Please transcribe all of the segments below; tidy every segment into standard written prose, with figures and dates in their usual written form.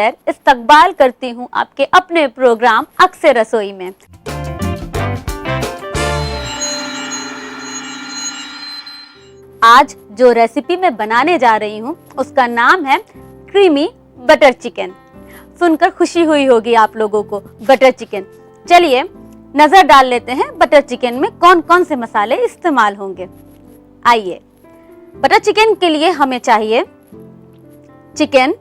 इस्तकबाल करती हूँ आपके अपने प्रोग्राम अक्सर रसोई में। आज जो रेसिपी मैं बनाने जा रही हूँ उसका नाम है क्रीमी बटर चिकन। सुनकर खुशी हुई होगी आप लोगों को, बटर चिकन। चलिए नजर डाल लेते हैं बटर चिकन में कौन कौन से मसाले इस्तेमाल होंगे। आइए, बटर चिकन के लिए हमें चाहिए चिकन,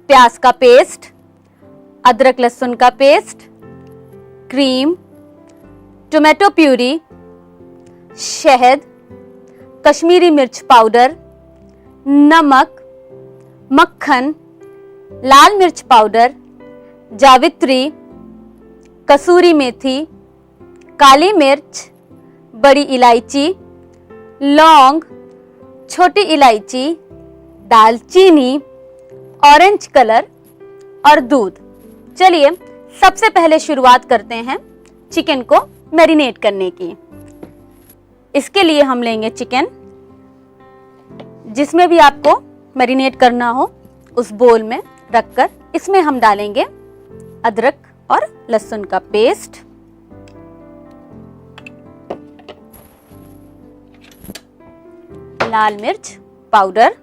प्याज का पेस्ट, अदरक लहसुन का पेस्ट, क्रीम, टोमेटो प्यूरी, शहद, कश्मीरी मिर्च पाउडर, नमक, मक्खन, लाल मिर्च पाउडर, जावित्री, कसूरी मेथी, काली मिर्च, बड़ी इलायची, लौंग, छोटी इलायची, दालचीनी, ऑरेंज कलर और दूध। चलिए सबसे पहले शुरुआत करते हैं चिकन को मैरिनेट करने की। इसके लिए हम लेंगे चिकन, जिसमें भी आपको मैरिनेट करना हो उस बोल में रखकर इसमें हम डालेंगे अदरक और लहसुन का पेस्ट, लाल मिर्च पाउडर,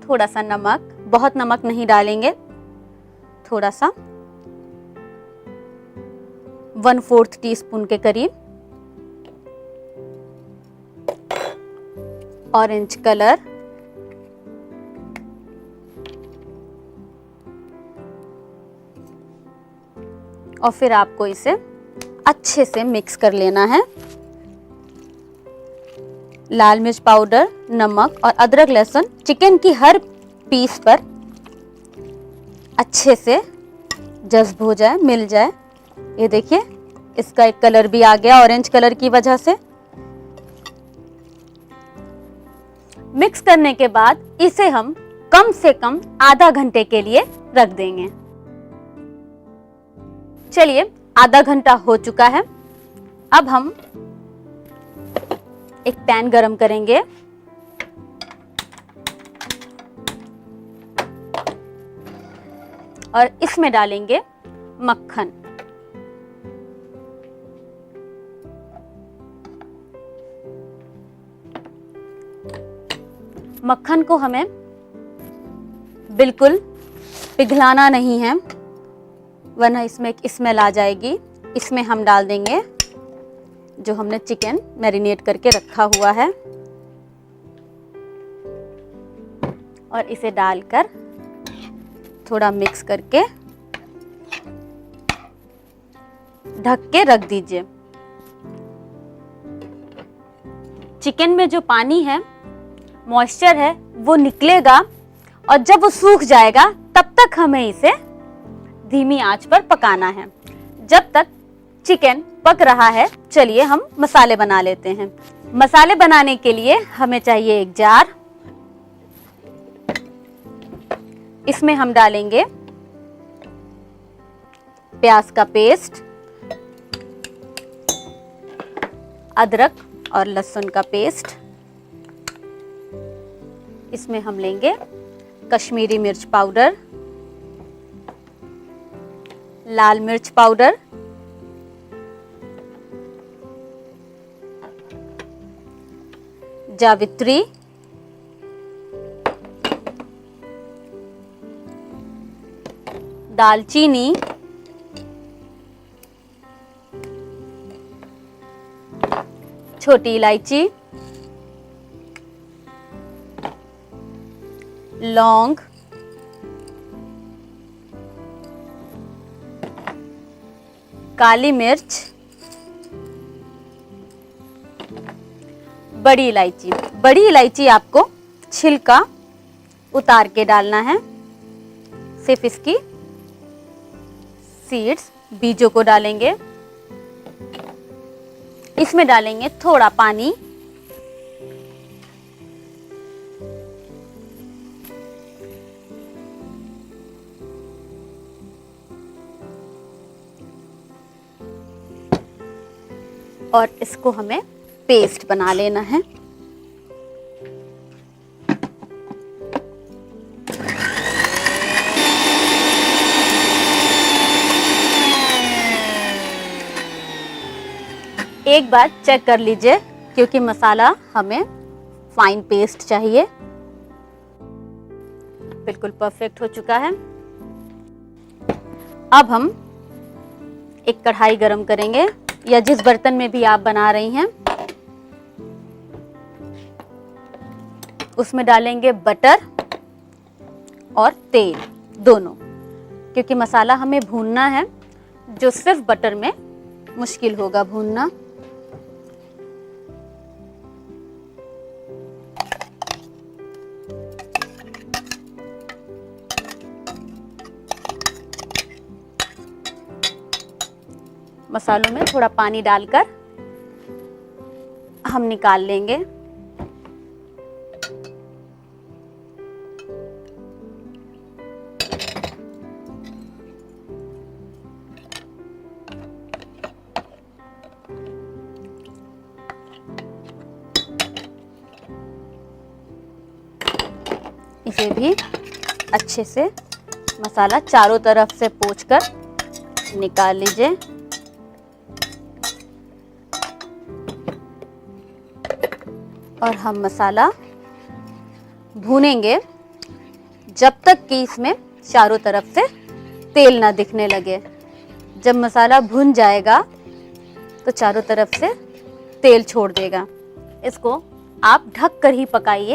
थोड़ा सा नमक, बहुत नमक नहीं डालेंगे, थोड़ा सा 1/4 टीस्पून के करीब, ऑरेंज कलर, और फिर आपको इसे अच्छे से मिक्स कर लेना है। लाल मिर्च पाउडर, नमक और अदरक लहसुन चिकन की हर पीस पर अच्छे से जज्ब हो जाए, मिल जाए। ये देखिए इसका एक कलर भी आ गया ऑरेंज कलर की वजह से। मिक्स करने के बाद इसे हम कम से कम आधा घंटे के लिए रख देंगे। चलिए आधा घंटा हो चुका है। अब हम एक पैन गरम करेंगे और इसमें डालेंगे मक्खन। मक्खन को हमें बिल्कुल पिघलाना नहीं है, वरना इसमें एक स्मेल आ जाएगी। इसमें हम डाल देंगे जो हमने चिकन मैरिनेट करके रखा हुआ है और इसे डालकर थोड़ा मिक्स करके ढक के रख दीजिए। चिकन में जो पानी है, मॉइस्चर है, वो निकलेगा और जब वो सूख जाएगा तब तक हमें इसे धीमी आंच पर पकाना है। जब तक चिकन पक रहा है, चलिए हम मसाले बना लेते हैं। मसाले बनाने के लिए हमें चाहिए एक जार। इसमें हम डालेंगे प्याज का पेस्ट, अदरक और लहसुन का पेस्ट। इसमें हम लेंगे कश्मीरी मिर्च पाउडर, लाल मिर्च पाउडर, जावित्री, दालचीनी, छोटी इलायची, लौंग, काली मिर्च, बड़ी इलायची। बड़ी इलायची आपको छिलका उतार के डालना है, सिर्फ इसकी सीड्स, बीजों को डालेंगे। इसमें डालेंगे थोड़ा पानी, और इसको हमें पेस्ट बना लेना है। एक बार चेक कर लीजिए क्योंकि मसाला हमें फाइन पेस्ट चाहिए। बिल्कुल परफेक्ट हो चुका है। अब हम एक कढ़ाई गरम करेंगे या जिस बर्तन में भी आप बना रही हैं उसमें डालेंगे बटर और तेल दोनों, क्योंकि मसाला हमें भूनना है जो सिर्फ बटर में मुश्किल होगा भूनना। मसालों में थोड़ा पानी डालकर हम निकाल लेंगे। इसे भी अच्छे से मसाला चारों तरफ से पोंछकर निकाल लीजिए। और हम मसाला भूनेंगे जब तक कि इसमें चारों तरफ से तेल ना दिखने लगे। जब मसाला भुन जाएगा तो चारों तरफ से तेल छोड़ देगा। इसको आप ढक कर ही पकाइए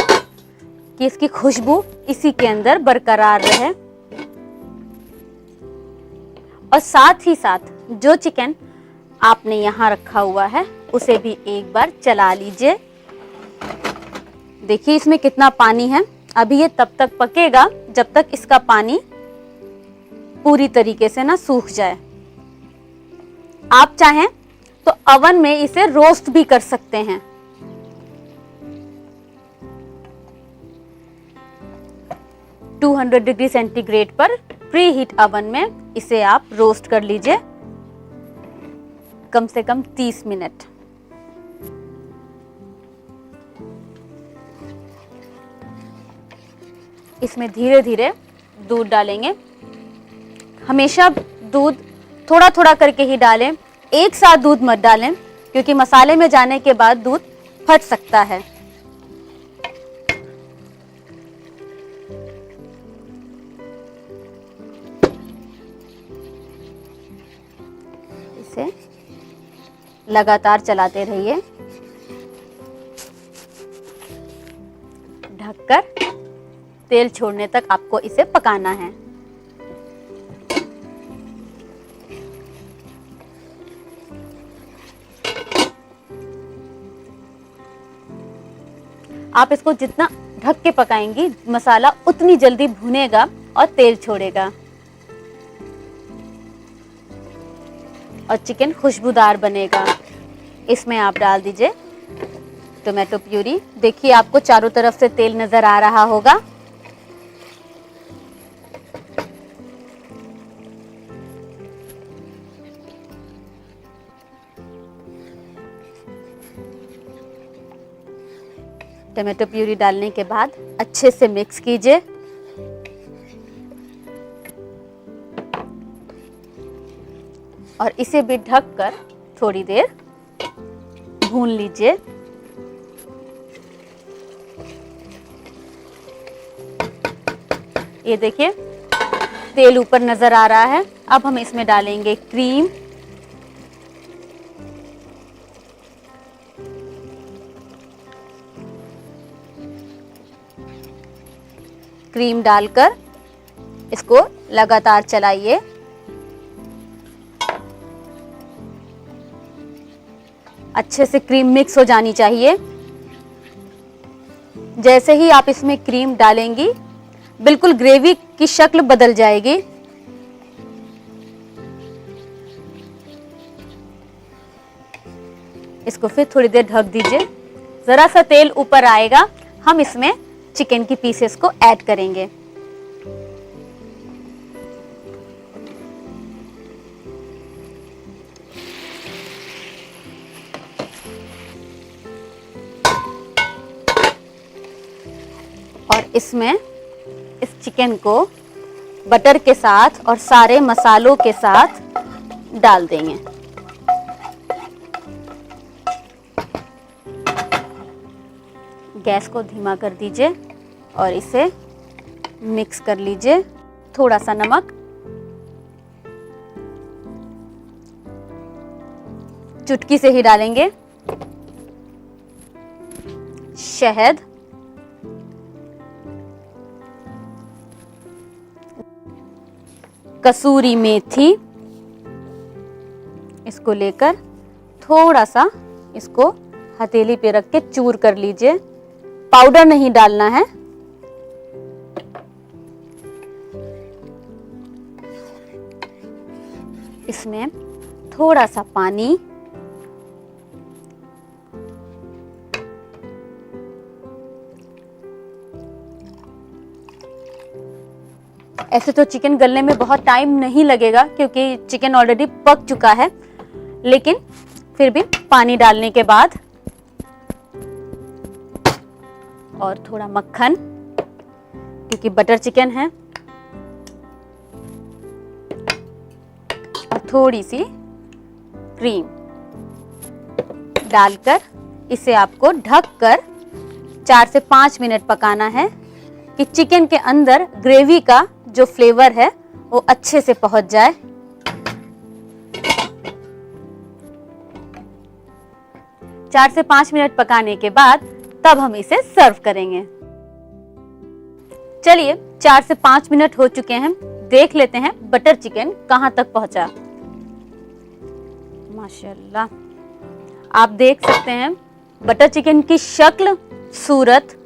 कि इसकी खुशबू इसी के अंदर बरकरार रहे। और साथ ही साथ जो चिकन आपने यहाँ रखा हुआ है उसे भी एक बार चला लीजिए। देखिए इसमें कितना पानी है। अभी ये तब तक पकेगा जब तक इसका पानी पूरी तरीके से ना सूख जाए। आप चाहें तो अवन में इसे रोस्ट भी कर सकते हैं। टू 200 डिग्री सेंटीग्रेड पर प्री हीट अवन में इसे आप रोस्ट कर लीजिए कम से कम 30 मिनट। इसमें धीरे धीरे दूध डालेंगे। हमेशा दूध थोड़ा थोड़ा करके ही डालें, एक साथ दूध मत डालें क्योंकि मसाले में जाने के बाद दूध फट सकता है। इसे लगातार चलाते रहिए ढककर। तेल छोड़ने तक आपको इसे पकाना है। आप इसको जितना ढक के पकाएंगी मसाला उतनी जल्दी भुनेगा और तेल छोड़ेगा और चिकन खुशबूदार बनेगा। इसमें आप डाल दीजिए टोमेटो प्यूरी। देखिए आपको चारों तरफ से तेल नजर आ रहा होगा। टोमेटो प्यूरी डालने के बाद अच्छे से मिक्स कीजिए। और इसे भी ढककर थोड़ी देर भून लीजिए। ये देखिए तेल ऊपर नजर आ रहा है। अब हम इसमें डालेंगे क्रीम। क्रीम डालकर इसको लगातार चलाइए। अच्छे से क्रीम मिक्स हो जानी चाहिए। जैसे ही आप इसमें क्रीम डालेंगी बिल्कुल ग्रेवी की शक्ल बदल जाएगी। इसको फिर थोड़ी देर ढक दीजिए। जरा सा तेल ऊपर आएगा, हम इसमें चिकन की पीसेस को ऐड करेंगे। और इसमें इस चिकन को बटर के साथ और सारे मसालों के साथ डाल देंगे। गैस को धीमा कर दीजिए और इसे मिक्स कर लीजिए। थोड़ा सा नमक, चुटकी से ही डालेंगे, शहद, कसूरी मेथी, इसको लेकर थोड़ा सा इसको हथेली पे रख के चूर कर लीजिए। पाउडर नहीं डालना है। इसमें थोड़ा सा पानी, ऐसे तो चिकन गलने में बहुत टाइम नहीं लगेगा क्योंकि चिकन ऑलरेडी पक चुका है, लेकिन फिर भी पानी डालने के बाद और थोड़ा मक्खन, क्योंकि बटर चिकन है, और थोड़ी सी क्रीम डालकर इसे आपको ढककर 4 से 5 मिनट पकाना है कि चिकन के अंदर ग्रेवी का जो फ्लेवर है वो अच्छे से पहुंच जाए। चार से 5 मिनट पकाने के बाद तब हम इसे सर्व करेंगे। चलिए 4 से 5 मिनट हो चुके हैं, देख लेते हैं बटर चिकन कहां तक पहुंचा। माशाल्लाह, आप देख सकते हैं बटर चिकन की शक्ल, सूरत,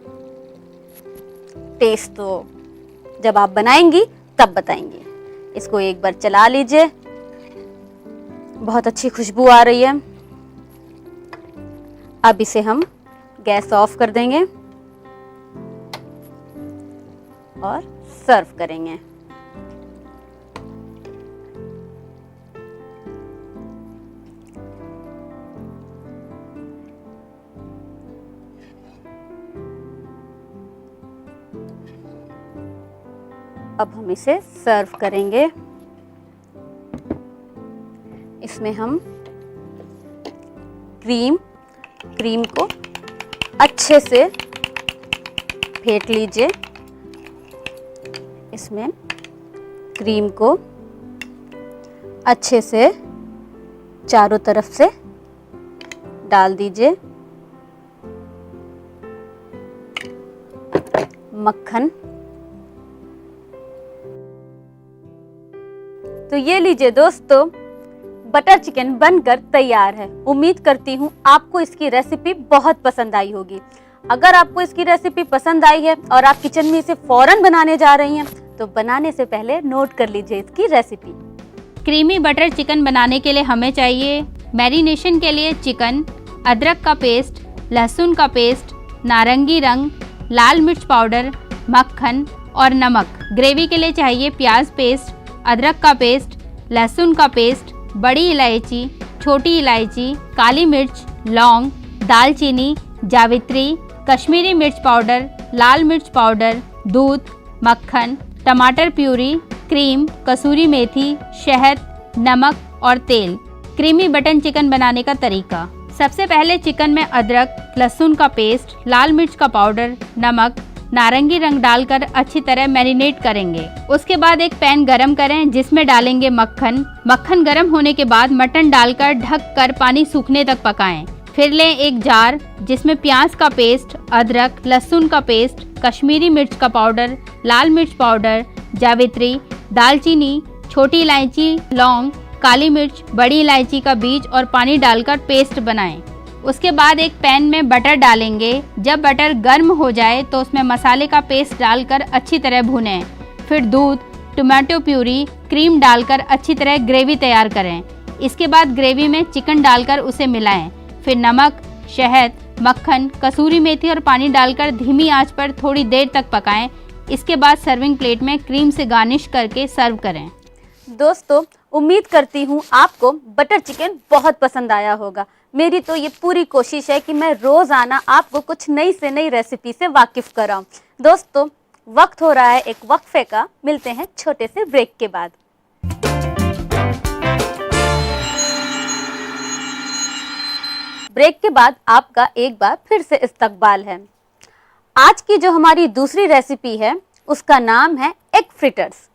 टेस्ट तो जब आप बनाएंगी तब बताएंगी। इसको एक बार चला लीजिए, बहुत अच्छी खुशबू आ रही है। अब इसे हम गैस ऑफ कर देंगे और सर्व करेंगे। अब हम इसे सर्व करेंगे। इसमें हम क्रीम को अच्छे से फेंट लीजिए। इसमें क्रीम को अच्छे से चारों तरफ से डाल दीजिए। मक्खन, तो ये लीजिए दोस्तों, बटर चिकन बनकर तैयार है। उम्मीद करती हूँ आपको इसकी रेसिपी बहुत पसंद आई होगी। अगर आपको इसकी रेसिपी पसंद आई है और आप किचन में इसे फौरन बनाने जा रही हैं, तो बनाने से पहले नोट कर लीजिए इसकी रेसिपी। क्रीमी बटर चिकन बनाने के लिए हमें चाहिए मैरिनेशन के लिए चिकन, अदरक का पेस्ट, लहसुन का पेस्ट, नारंगी रंग, लाल मिर्च पाउडर, मक्खन और नमक। ग्रेवी के लिए चाहिए प्याज पेस्ट, अदरक का पेस्ट, लहसुन का पेस्ट, बड़ी इलायची, छोटी इलायची, काली मिर्च, लौंग, दालचीनी, जावित्री, कश्मीरी मिर्च पाउडर, लाल मिर्च पाउडर, दूध, मक्खन, टमाटर प्यूरी, क्रीम, कसूरी मेथी, शहद, नमक और तेल। क्रीमी बटर चिकन बनाने का तरीका। सबसे पहले चिकन में अदरक, लहसुन का पेस्ट, लाल मिर्च का पाउडर, नमक, नारंगी रंग डालकर अच्छी तरह मैरिनेट करेंगे। उसके बाद एक पैन गरम करें जिसमें डालेंगे मक्खन। मक्खन गरम होने के बाद मटन डालकर ढककर पानी सूखने तक पकाएं। फिर लें एक जार जिसमें प्याज का पेस्ट, अदरक, लहसुन का पेस्ट, कश्मीरी मिर्च का पाउडर, लाल मिर्च पाउडर, जावित्री, दालचीनी, छोटी इलायची, लौंग, काली मिर्च, बड़ी इलायची का बीज और पानी डालकर पेस्ट बनाएं। उसके बाद एक पैन में बटर डालेंगे। जब बटर गर्म हो जाए तो उसमें मसाले का पेस्ट डालकर अच्छी तरह भूनें। फिर दूध, टमाटो प्यूरी, क्रीम डालकर अच्छी तरह ग्रेवी तैयार करें। इसके बाद ग्रेवी में चिकन डालकर उसे मिलाएं। फिर नमक, शहद, मक्खन, कसूरी मेथी और पानी डालकर धीमी आंच पर थोड़ी देर तक पकाएं। इसके बाद सर्विंग प्लेट में क्रीम से गार्निश करके सर्व करें। दोस्तों, उम्मीद करती हूँ आपको बटर चिकन बहुत पसंद आया होगा। मेरी तो ये पूरी कोशिश है कि मैं रोज़ाना आपको कुछ नई से नई रेसिपी से वाकिफ़ कराऊँ। दोस्तों, वक्त हो रहा है एक वक्फे का। मिलते हैं छोटे से ब्रेक के बाद। ब्रेक के बाद आपका एक बार फिर से इस्तकबाल है। आज की जो हमारी दूसरी रेसिपी है उसका नाम है एग फ्रिटर्स।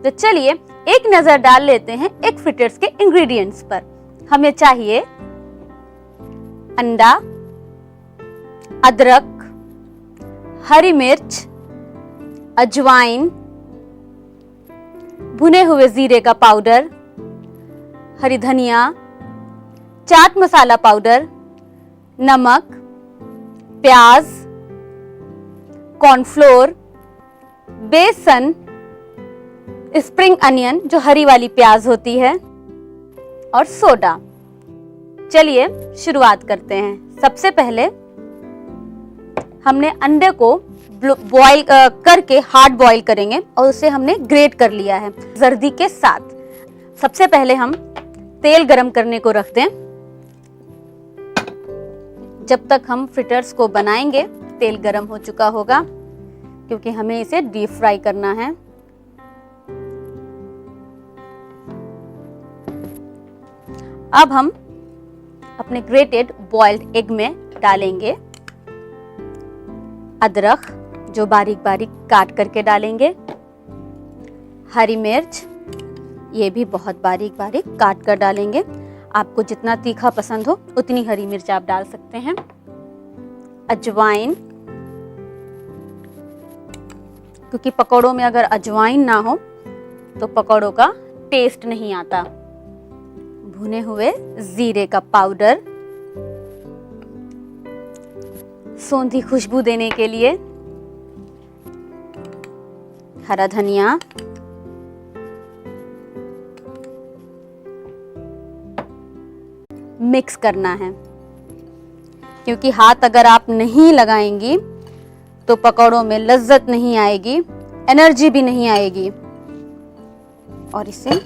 तो चलिए एक नजर डाल लेते हैं एग फ्रिटर्स के इंग्रेडिएंट्स पर। हमें चाहिए अंडा, अदरक, हरी मिर्च, अजवाइन, भुने हुए जीरे का पाउडर, हरी धनिया, चाट मसाला पाउडर, नमक, प्याज, कॉर्नफ्लोर, बेसन, स्प्रिंग अनियन जो हरी वाली प्याज होती है, और सोडा। चलिए शुरुआत करते हैं। सबसे पहले हमने अंडे को बॉईल करके हार्ड बॉईल करेंगे और उसे हमने ग्रेट कर लिया है जर्दी के साथ। सबसे पहले हम तेल गरम करने को रख दें। जब तक हम फ्रिटर्स को बनाएंगे तेल गरम हो चुका होगा, क्योंकि हमें इसे डीप फ्राई करना है। अब हम अपने ग्रेटेड बॉइल्ड एग में डालेंगे अदरक जो बारीक बारीक काट करके डालेंगे, हरी मिर्च ये भी बहुत बारीक बारीक काट कर डालेंगे। आपको जितना तीखा पसंद हो उतनी हरी मिर्च आप डाल सकते हैं। अजवाइन, क्योंकि पकौड़ों में अगर अजवाइन ना हो तो पकौड़ों का टेस्ट नहीं आता। भुने हुए जीरे का पाउडर सौंधी खुशबू देने के लिए, हरा धनिया, मिक्स करना है, क्योंकि हाथ अगर आप नहीं लगाएंगी तो पकौड़ों में लज्जत नहीं आएगी, एनर्जी भी नहीं आएगी। और इसे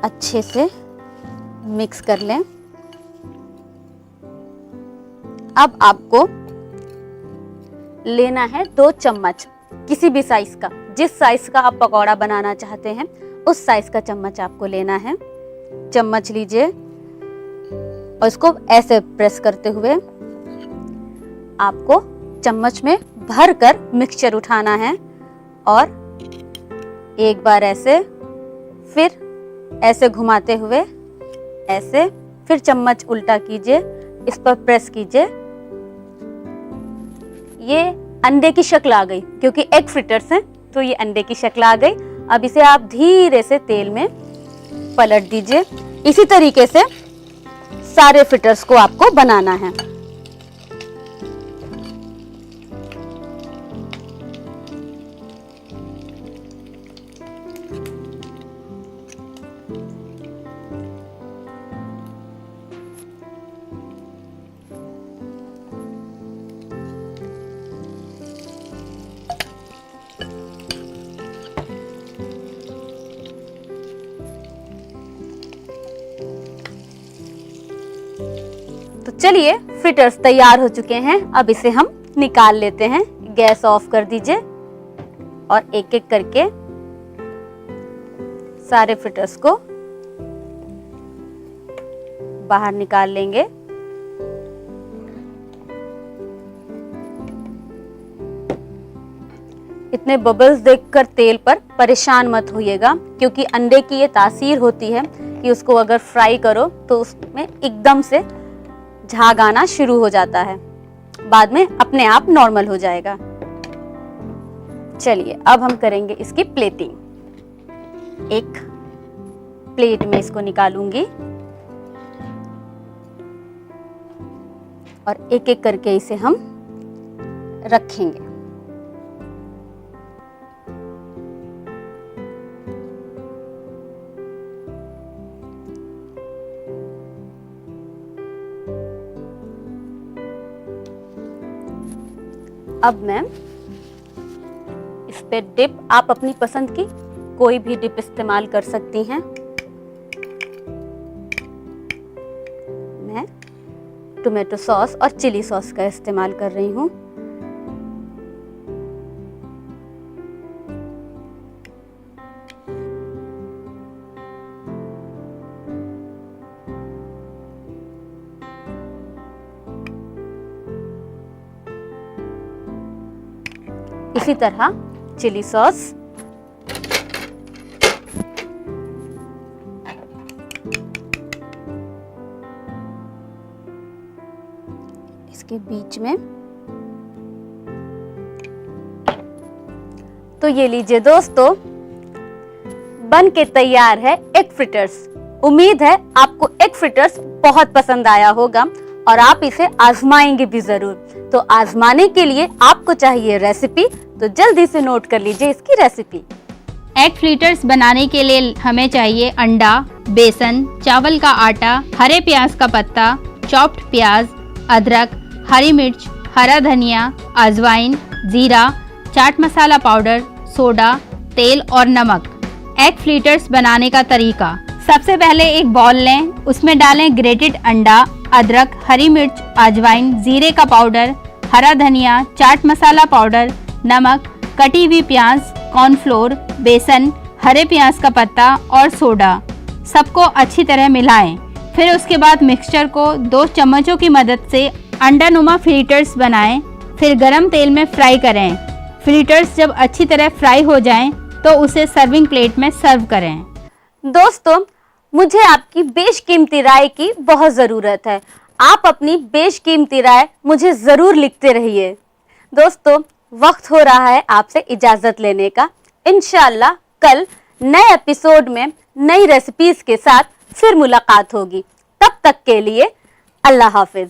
अच्छे से मिक्स कर लें। अब आपको लेना है 2 चम्मच किसी भी साइज का, जिस साइज का आप पकौड़ा बनाना चाहते हैं उस साइज का चम्मच आपको लेना है। चम्मच लीजिए और इसको ऐसे प्रेस करते हुए आपको चम्मच में भर कर मिक्सचर उठाना है और एक बार ऐसे, फिर ऐसे घुमाते हुए ऐसे, फिर चम्मच उल्टा कीजिए, इस पर प्रेस कीजिए। ये अंडे की शक्ल आ गई, क्योंकि एग फ्रिटर्स हैं तो ये अंडे की शक्ल आ गई। अब इसे आप धीरे से तेल में पलट दीजिए। इसी तरीके से सारे फ्रिटर्स को आपको बनाना है। तो चलिए फ्रिटर्स तैयार हो चुके हैं। अब इसे हम निकाल लेते हैं। गैस ऑफ कर दीजिए और एक एक करके सारे फ्रिटर्स को बाहर निकाल लेंगे। इतने बबल्स देखकर तेल पर परेशान मत होइएगा, क्योंकि अंडे की ये तासीर होती है कि उसको अगर फ्राई करो तो उसमें एकदम से झाग आना शुरू हो जाता है, बाद में अपने आप नॉर्मल हो जाएगा। चलिए अब हम करेंगे इसकी प्लेटिंग। एक प्लेट में इसको निकालूंगी और एक एक करके इसे हम रखेंगे। अब मैं इस पे डिप, आप अपनी पसंद की कोई भी डिप इस्तेमाल कर सकती हैं। टोमेटो सॉस और चिली सॉस का इस्तेमाल कर रही हूँ। इसी तरह चिली सॉस, इसके बीच में। तो ये लीजिए दोस्तों, बन के तैयार है एग फ्रिटर्स। उम्मीद है आपको एग फ्रिटर्स बहुत पसंद आया होगा और आप इसे आजमाएंगे भी जरूर। तो आजमाने के लिए आपको चाहिए रेसिपी, तो जल्दी से नोट कर लीजिए इसकी रेसिपी। एग फ्लिटर्स बनाने के लिए हमें चाहिए अंडा, बेसन, चावल का आटा, हरे प्याज का पत्ता, चॉप्ड प्याज, अदरक, हरी मिर्च, हरा धनिया, अजवाइन, जीरा, चाट मसाला पाउडर, सोडा, तेल और नमक। एग फ्लिटर्स बनाने का तरीका। सबसे पहले एक बाउल लें, उसमें डालें ग्रेटेड अंडा, अदरक, हरी मिर्च, अजवाइन, जीरे का पाउडर, हरा धनिया, चाट मसाला पाउडर, नमक, कटी हुई प्याज, कॉर्नफ्लोर, बेसन, हरे प्याज का पत्ता और सोडा। सबको अच्छी तरह मिलाएं। फिर उसके बाद मिक्सचर को 2 चम्मचों की मदद से अंडानुमा फ्लिटर्स बनाएं। फिर गरम तेल में फ्राई करें। फ्लिटर्स जब अच्छी तरह फ्राई हो जाएं, तो उसे सर्विंग प्लेट में सर्व करें। दोस्तों, मुझे आपकी बेशकीमती राय की बहुत ज़रूरत है। आप अपनी बेशकीमती राय मुझे ज़रूर लिखते रहिए। दोस्तों, वक्त हो रहा है आपसे इजाज़त लेने का। इंशाअल्लाह कल नए एपिसोड में नई रेसिपीज़ के साथ फिर मुलाकात होगी। तब तक के लिए अल्लाह हाफिज़।